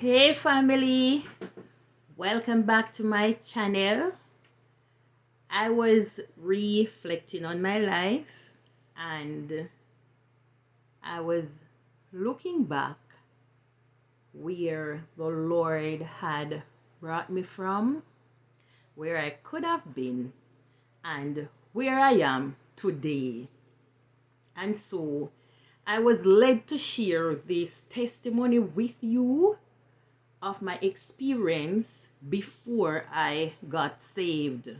Hey family, welcome back to my channel. I was reflecting on my life and I was looking back where the Lord had brought me from, where I could have been, and where I am today. And so I was led to share this testimony with you of my experience before I got saved.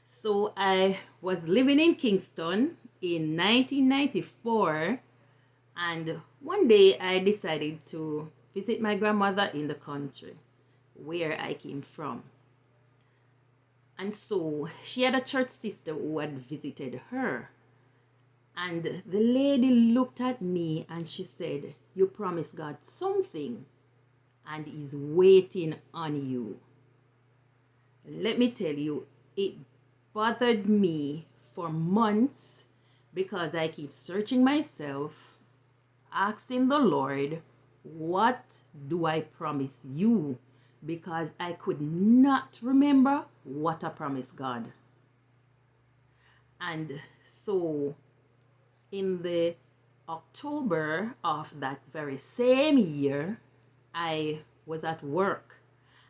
So I was living in Kingston in 1994, and one day I decided to visit my grandmother in the country where I came from. And so she had a church sister who had visited her. And the lady looked at me and she said, "You promised God something and He's waiting on you." Let me tell you, it bothered me for months because I keep searching myself, asking the Lord, "What do I promise you?" Because I could not remember what I promised God. And so in the October of that very same year, I was at work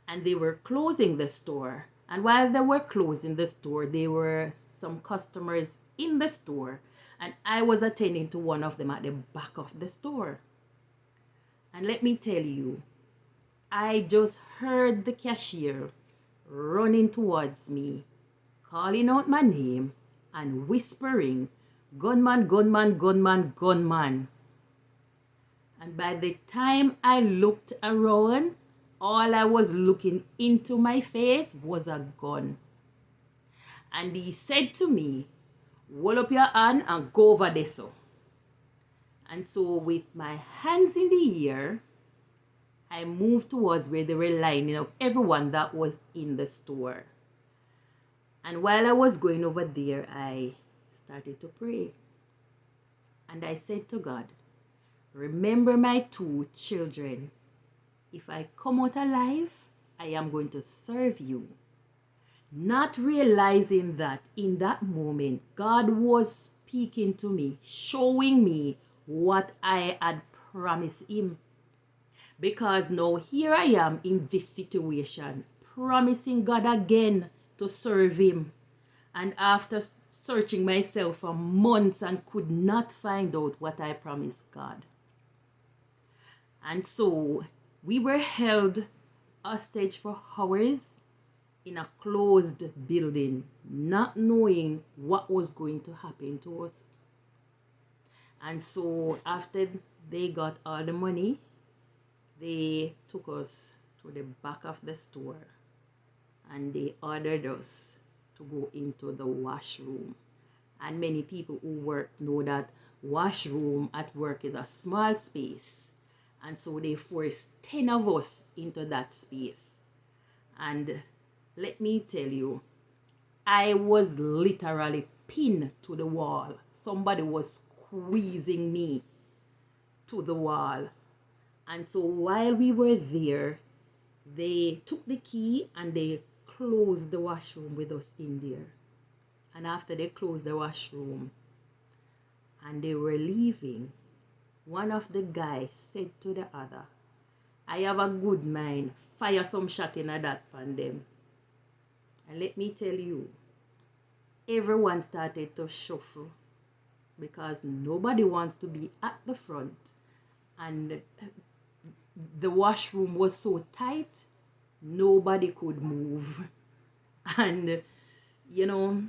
and they were closing the store. And while they were closing the store, there were some customers in the store, and I was attending to one of them at the back of the store. And let me tell you, I just heard the cashier running towards me, calling out my name and whispering, "Gunman, gunman, gunman, gunman." And by the time I looked around, all I was looking into my face was a gun. And he said to me, "Hold up your hand and go over there so." And so with my hands in the air, I moved towards where they were lining up everyone that was in the store. And while I was going over there, I started to pray. And I said to God, "Remember my two children. If I come out alive, I am going to serve you." Not realizing that in that moment, God was speaking to me, showing me what I had promised Him. Because now here I am in this situation, promising God again to serve Him. And after searching myself for months and could not find out what I promised God. And so we were held hostage for hours in a closed building, not knowing what was going to happen to us. And so after they got all the money, they took us to the back of the store and they ordered us to go into the washroom. And many people who work know that washroom at work is a small space. And so they forced 10 of us into that space. And let me tell you, I was literally pinned to the wall. Somebody was squeezing me to the wall. And so while we were there, they took the key and they closed the washroom with us in there. And after they closed the washroom and they were leaving, one of the guys said to the other, "I have a good mind, fire some shot in that pan them." And let me tell you, everyone started to shuffle because nobody wants to be at the front. And the washroom was so tight, nobody could move. And, you know,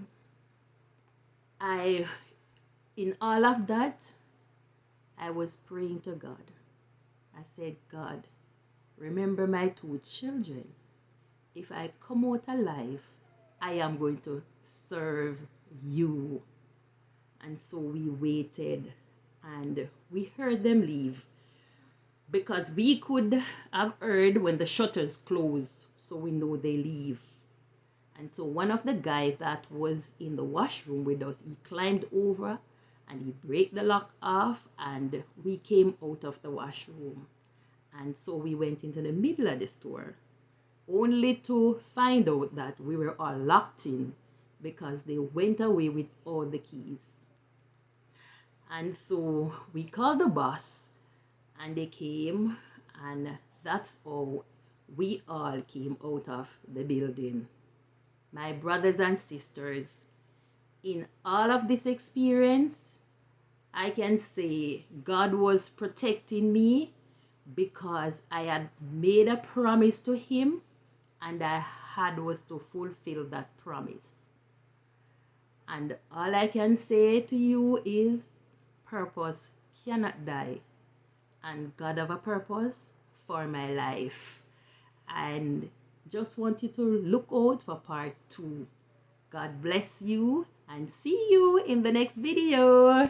in all of that, I was praying to God. I said, "God, remember my two children. If I come out alive, I am going to serve you." And so we waited and we heard them leave because we could have heard when the shutters close, so we know they leave. And so one of the guys that was in the washroom with us, he climbed over and he break the lock off and we came out of the washroom. And so we went into the middle of the store, only to find out that we were all locked in because they went away with all the keys. And so we called the boss and they came, and that's how we all came out of the building. My brothers and sisters, in all of this experience, I can say God was protecting me because I had made a promise to Him and I had was to fulfill that promise. And all I can say to you is purpose cannot die, and God have a purpose for my life. And just want you to look out for part 2. God bless you and see you in the next video.